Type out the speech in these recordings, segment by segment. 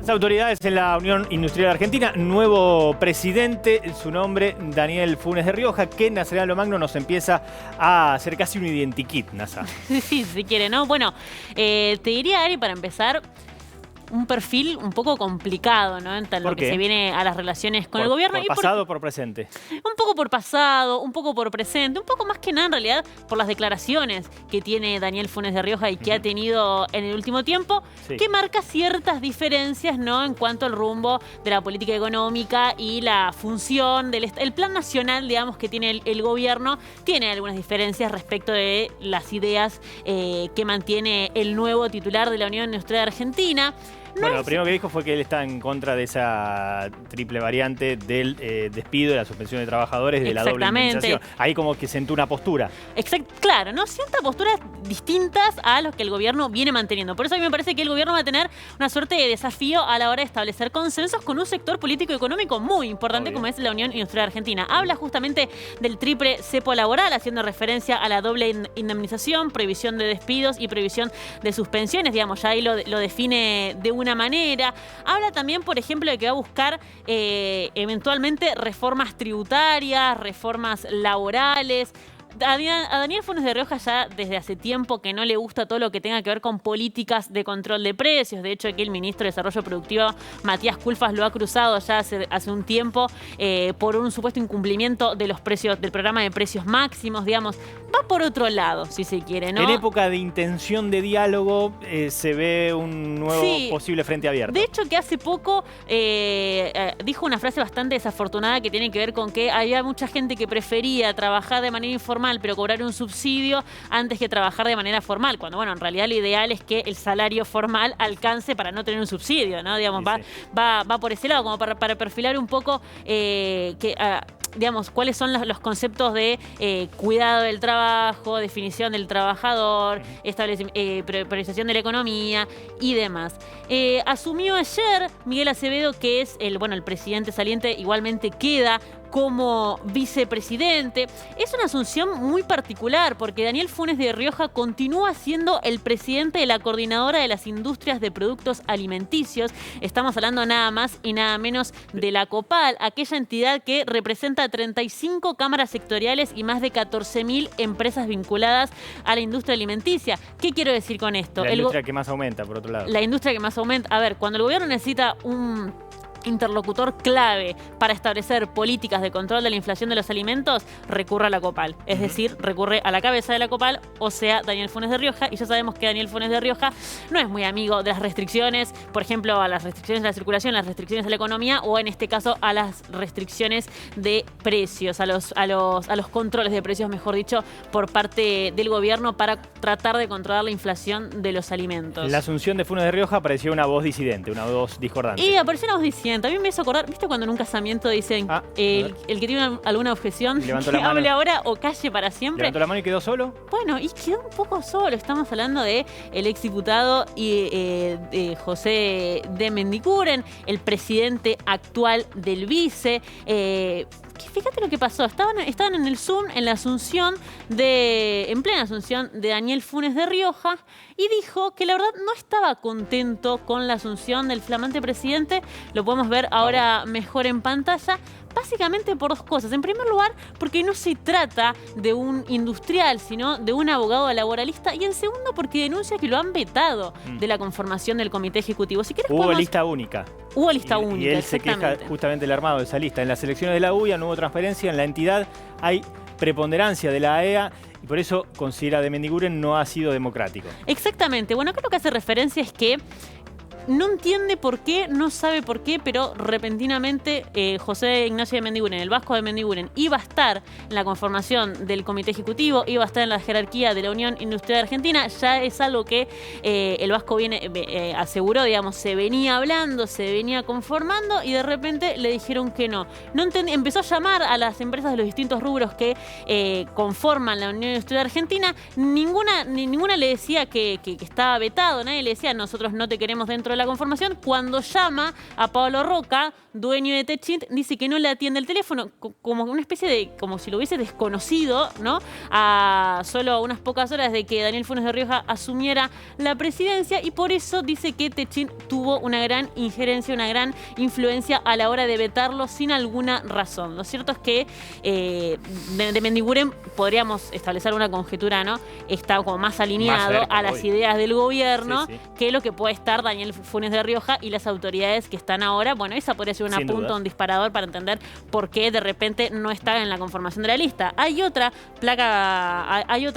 Las autoridades en la Unión Industrial Argentina, nuevo presidente, su nombre Daniel Funes de Rioja, que Nazaret Alomagno nos empieza a hacer casi un identikit, Nasa. Sí, si quiere, ¿no? Bueno, te diría, Ari, para empezar, un perfil un poco complicado, ¿no? En lo que se viene a las relaciones con el gobierno. ¿Por pasado o por presente? Un poco por pasado, un poco por presente, un poco más que nada en realidad por las declaraciones que tiene Daniel Funes de Rioja y que ha tenido en el último tiempo, que marca ciertas diferencias, ¿no? En cuanto al rumbo de la política económica y la función del el plan nacional, digamos, que tiene el gobierno, tiene algunas diferencias respecto de las ideas que mantiene el nuevo titular de la Unión Industrial Argentina. Bueno, lo primero que dijo fue que él está en contra de esa triple variante del despido, de la suspensión de trabajadores, de la doble indemnización. Ahí como que sentó una postura. Claro, ¿no? Sienta posturas distintas a los que el gobierno viene manteniendo. Por eso a mí me parece que el gobierno va a tener una suerte de desafío a la hora de establecer consensos con un sector político y económico muy importante como es la Unión Industrial Argentina. Habla justamente del triple cepo laboral, haciendo referencia a la doble indemnización, prohibición de despidos y prohibición de suspensiones. Digamos, ya ahí lo define de una manera. Habla también, por ejemplo, de que va a buscar eventualmente reformas tributarias, reformas laborales. A Daniel Funes de Rioja ya desde hace tiempo que no le gusta todo lo que tenga que ver con políticas de control de precios. De hecho, aquí el ministro de Desarrollo Productivo, Matías Culfas, lo ha cruzado ya hace un tiempo por un supuesto incumplimiento de los precios del programa de precios máximos, digamos. Va por otro lado, si se quiere, ¿no? En época de intención de diálogo se ve un nuevo posible frente abierto. De hecho, que hace poco dijo una frase bastante desafortunada que tiene que ver con que había mucha gente que prefería trabajar de manera informal pero cobrar un subsidio antes que trabajar de manera formal, cuando bueno, en realidad lo ideal es que el salario formal alcance para no tener un subsidio, ¿no? Digamos, va por ese lado, como para perfilar un poco digamos, cuáles son los conceptos de cuidado del trabajo, definición del trabajador, priorización de la economía y demás. Asumió ayer Miguel Acevedo, que es el presidente saliente, igualmente queda como vicepresidente. Es una asunción muy particular porque Daniel Funes de Rioja continúa siendo el presidente de la Coordinadora de las Industrias de Productos Alimenticios. Estamos hablando nada más y nada menos de la COPAL, aquella entidad que representa 35 cámaras sectoriales y más de 14.000 empresas vinculadas a la industria alimenticia. ¿Qué quiero decir con esto? La industria que más aumenta, por otro lado. La industria que más aumenta. A ver, cuando el gobierno necesita un interlocutor clave para establecer políticas de control de la inflación de los alimentos, recurre a la COPAL. Es decir, recurre a la cabeza de la COPAL, o sea, Daniel Funes de Rioja. Y ya sabemos que Daniel Funes de Rioja no es muy amigo de las restricciones, por ejemplo, a las restricciones de la circulación, las restricciones de la economía o en este caso a las restricciones de precios, a los controles de precios, mejor dicho, por parte del gobierno para tratar de controlar la inflación de los alimentos. La asunción de Funes de Rioja apareció una voz disidente, una voz discordante. Y apareció una voz disidente. A mí me hizo acordar, ¿viste cuando en un casamiento dicen el que tiene alguna objeción que hable ahora o calle para siempre? ¿Levantó la mano y quedó solo? Bueno, y quedó un poco solo. Estamos hablando de el exdiputado José de Mendiguren, el presidente actual del Vice. Fíjate lo que pasó. Estaban en el Zoom, en plena asunción de Daniel Funes de Rioja, y dijo que la verdad no estaba contento con la asunción del flamante presidente. Lo podemos ver ahora mejor en pantalla. Básicamente por dos cosas. En primer lugar, porque no se trata de un industrial, sino de un abogado laboralista. Y en segundo, porque denuncia que lo han vetado de la conformación del comité ejecutivo. Si querés, hubo lista única. Hubo lista única, y él se queja justamente del armado de esa lista. En las elecciones de la UIA no hubo transparencia. En la entidad hay preponderancia de la AEA. Y por eso considera de Mendiguren no ha sido democrático. Exactamente. Bueno, acá lo que hace referencia es que no entiende por qué, no sabe por qué, pero repentinamente José Ignacio de Mendiguren, el Vasco de Mendiguren, iba a estar en la conformación del comité ejecutivo, iba a estar en la jerarquía de la Unión Industrial Argentina. Ya es algo que el Vasco aseguró, digamos, se venía hablando, se venía conformando y de repente le dijeron que no. Empezó a llamar a las empresas de los distintos rubros que conforman la Unión Industrial Argentina. Ninguna le decía que estaba vetado, nadie le decía nosotros no te queremos dentro sobre la conformación. Cuando llama a Pablo Roca, dueño de Techint, dice que no le atiende el teléfono, como una especie de, como si lo hubiese desconocido, ¿no? A solo unas pocas horas de que Daniel Funes de Rioja asumiera la presidencia, y por eso dice que Techint tuvo una gran injerencia, una gran influencia a la hora de vetarlo sin alguna razón. Lo cierto es que de Mendiguren podríamos establecer una conjetura, ¿no? Está como más alineado Más cerca, a las ideas del gobierno, sí, sí, que lo que puede estar Daniel Funes de Rioja y las autoridades que están ahora. Bueno, esa podría ser una Sin punta, dudas. un disparador para entender por qué de repente no está en la conformación de la lista. Hay otra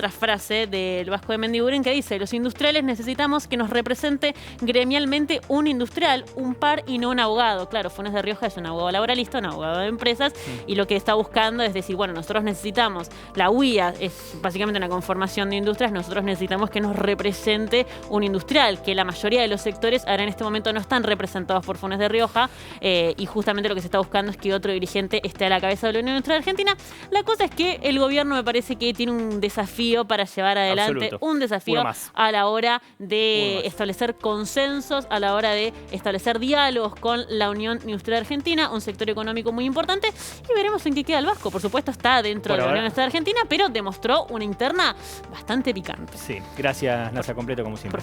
frase del Vasco de Mendiguren que dice: los industriales necesitamos que nos represente gremialmente un industrial, un par y no un abogado. Claro, Funes de Rioja es un abogado laboralista, un abogado de empresas, y lo que está buscando es decir, bueno, nosotros necesitamos, la UIA es básicamente una conformación de industrias, nosotros necesitamos que nos represente un industrial, que la mayoría de los sectores ahora en este momento no están representados por Funes de Rioja, y justamente lo que se está buscando es que otro dirigente esté a la cabeza de la Unión Industrial Argentina. La cosa es que el gobierno me parece que tiene un desafío para llevar adelante, Absoluto. un desafío Uno más. a la hora de Uno más. establecer consensos, a la hora de establecer diálogos con la Unión Industrial Argentina, un sector económico muy importante, y veremos en qué queda el Vasco. Por supuesto está dentro de la Unión Industrial Argentina, pero demostró una interna bastante picante. Sí, gracias, Nasa Completo, como siempre.